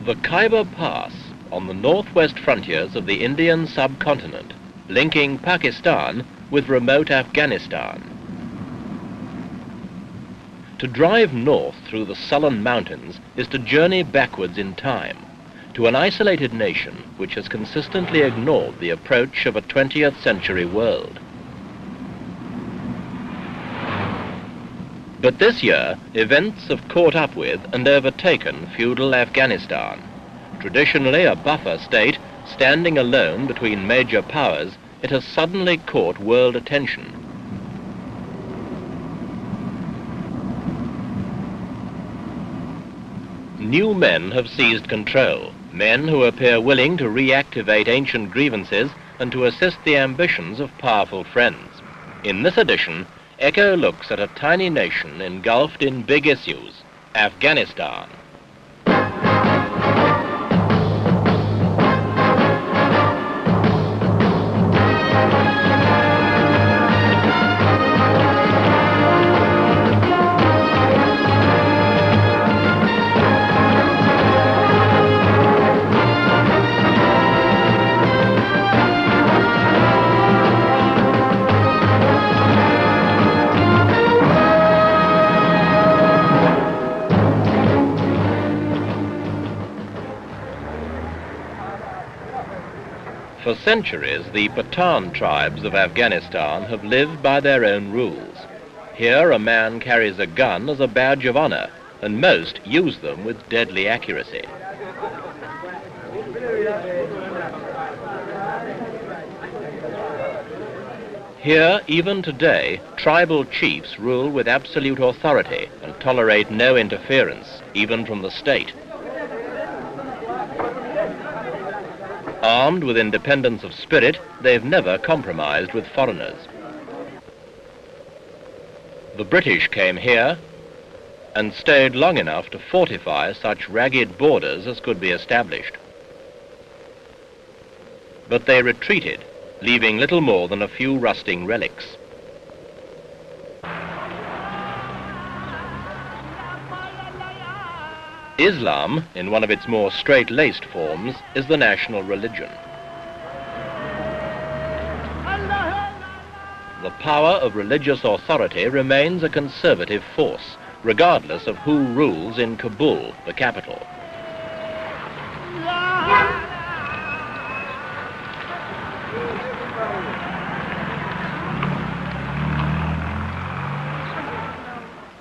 The Khyber Pass on the northwest frontiers of the Indian subcontinent, linking Pakistan with remote Afghanistan. To drive north through the sullen mountains is to journey backwards in time, to an isolated nation which has consistently ignored the approach of a 20th century world. But this year, events have caught up with and overtaken feudal Afghanistan. Traditionally a buffer state, standing alone between major powers, it has suddenly caught world attention. New men have seized control, men who appear willing to reactivate ancient grievances and to assist the ambitions of powerful friends. In this edition, Echo looks at a tiny nation engulfed in big issues, Afghanistan. For centuries, the Pathan tribes of Afghanistan have lived by their own rules. Here, a man carries a gun as a badge of honor, and most use them with deadly accuracy. Here, even today, tribal chiefs rule with absolute authority and tolerate no interference, even from the state. Armed with independence of spirit, they've never compromised with foreigners. The British came here and stayed long enough to fortify such ragged borders as could be established. But they retreated, leaving little more than a few rusting relics. Islam, in one of its more straight-laced forms, is the national religion. The power of religious authority remains a conservative force, regardless of who rules in Kabul, the capital.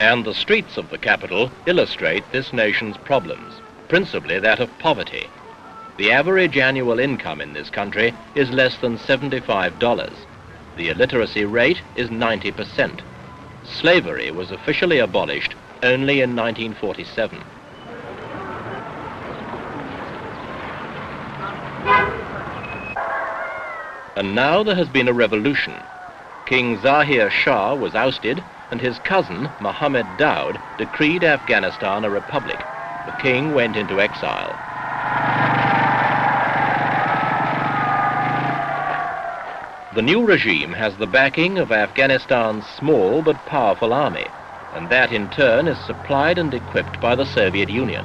And the streets of the capital illustrate this nation's problems, principally that of poverty. The average annual income in this country is less than $75. The illiteracy rate is 90%. Slavery was officially abolished only in 1947. And now there has been a revolution. King Zahir Shah was ousted, and his cousin, Mohammed Daud, decreed Afghanistan a republic. The king went into exile. The new regime has the backing of Afghanistan's small but powerful army, and that in turn is supplied and equipped by the Soviet Union.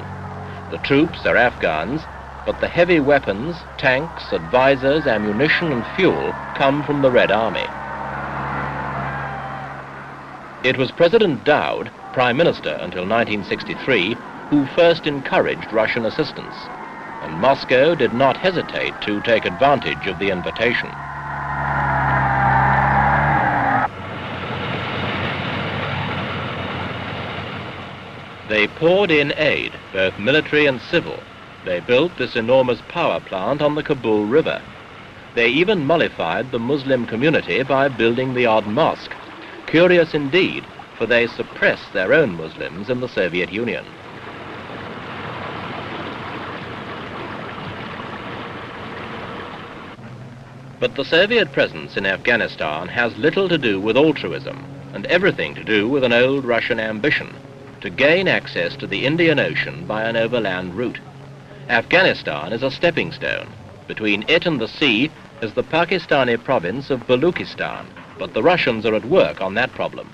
The troops are Afghans, but the heavy weapons, tanks, advisors, ammunition and fuel come from the Red Army. It was President Daud, Prime Minister until 1963, who first encouraged Russian assistance, and Moscow did not hesitate to take advantage of the invitation. They poured in aid, both military and civil. They built this enormous power plant on the Kabul River. They even mollified the Muslim community by building the odd mosque. Curious indeed, for they suppressed their own Muslims in the Soviet Union. But the Soviet presence in Afghanistan has little to do with altruism and everything to do with an old Russian ambition to gain access to the Indian Ocean by an overland route. Afghanistan is a stepping stone. Between it and the sea is the Pakistani province of Baluchistan, but the Russians are at work on that problem.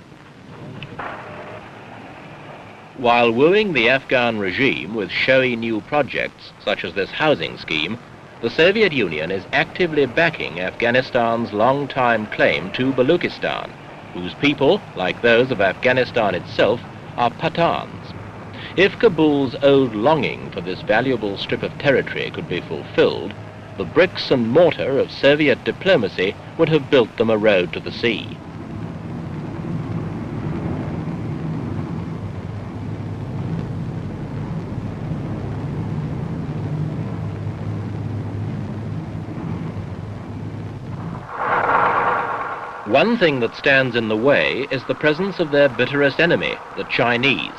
While wooing the Afghan regime with showy new projects, such as this housing scheme, the Soviet Union is actively backing Afghanistan's long-time claim to Baluchistan, whose people, like those of Afghanistan itself, are Pathans. If Kabul's old longing for this valuable strip of territory could be fulfilled, the bricks and mortar of Soviet diplomacy would have built them a road to the sea. One thing that stands in the way is the presence of their bitterest enemy, the Chinese.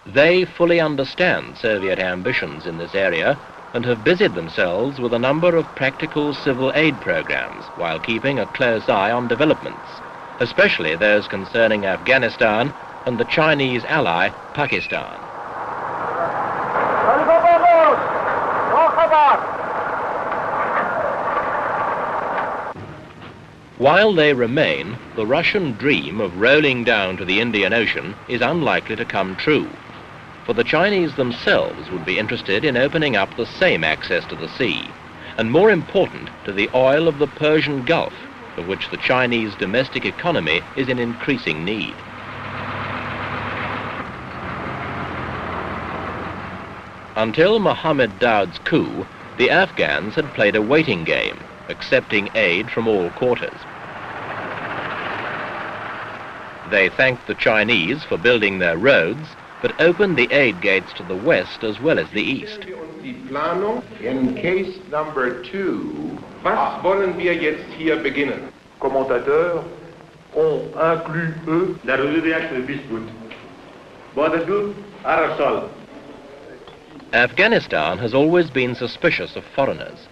They fully understand Soviet ambitions in this area and have busied themselves with a number of practical civil aid programs while keeping a close eye on developments, especially those concerning Afghanistan and the Chinese ally, Pakistan. While they remain, the Russian dream of rolling down to the Indian Ocean is unlikely to come true, for the Chinese themselves would be interested in opening up the same access to the sea, and more important, to the oil of the Persian Gulf, of which the Chinese domestic economy is in increasing need. Until Mohammed Daoud's coup, the Afghans had played a waiting game, accepting aid from all quarters. They thanked the Chinese for building their roads, but opened the aid gates to the west as well as the east. In case number 2, was wollen wir jetzt hier beginnen? Commentateurs ont inclus, eux, la revue de action dispute. Border group are assault. Afghanistan has always been suspicious of foreigners,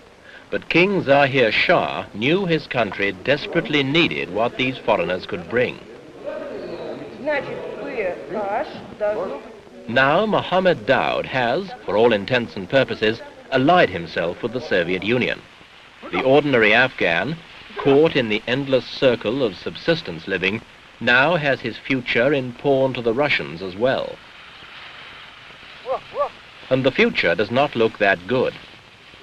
but King Zahir Shah knew his country desperately needed what these foreigners could bring. Now Mohammed Daoud has, for all intents and purposes, allied himself with the Soviet Union. The ordinary Afghan, caught in the endless circle of subsistence living, now has his future in pawn to the Russians as well. And the future does not look that good.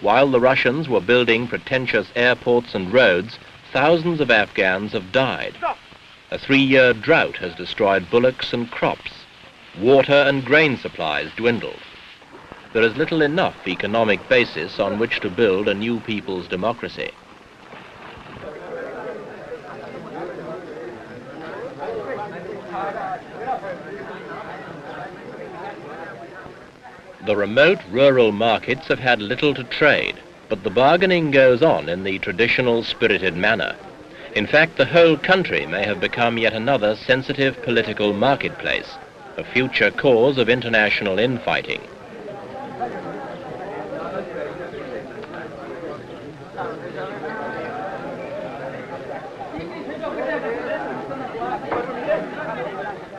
While the Russians were building pretentious airports and roads, thousands of Afghans have died. A 3-year drought has destroyed bullocks and crops. Water and grain supplies dwindled. There is little enough economic basis on which to build a new people's democracy. The remote rural markets have had little to trade, but the bargaining goes on in the traditional spirited manner. In fact, the whole country may have become yet another sensitive political marketplace, a future cause of international infighting.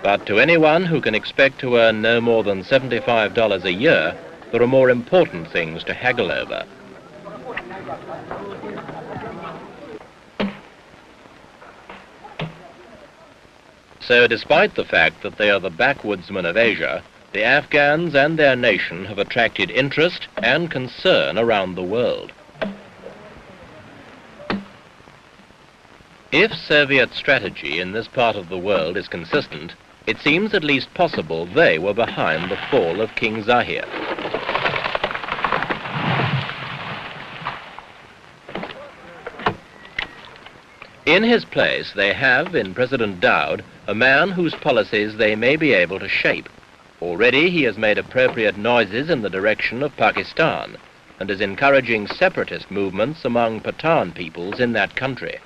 But to anyone who can expect to earn no more than $75 a year, there are more important things to haggle over. So despite the fact that they are the backwoodsmen of Asia, the Afghans and their nation have attracted interest and concern around the world. If Soviet strategy in this part of the world is consistent, it seems at least possible they were behind the fall of King Zahir. In his place, they have, in President Daoud, a man whose policies they may be able to shape. Already he has made appropriate noises in the direction of Pakistan and is encouraging separatist movements among Pathan peoples in that country.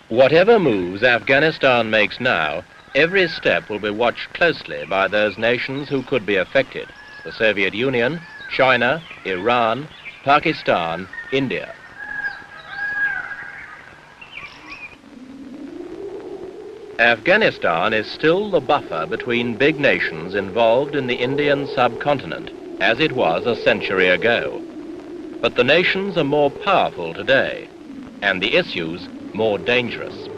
Whatever moves Afghanistan makes now, every step will be watched closely by those nations who could be affected: the Soviet Union, China, Iran, Pakistan, India. Afghanistan is still the buffer between big nations involved in the Indian subcontinent, as it was a century ago. But the nations are more powerful today, and the issues more dangerous.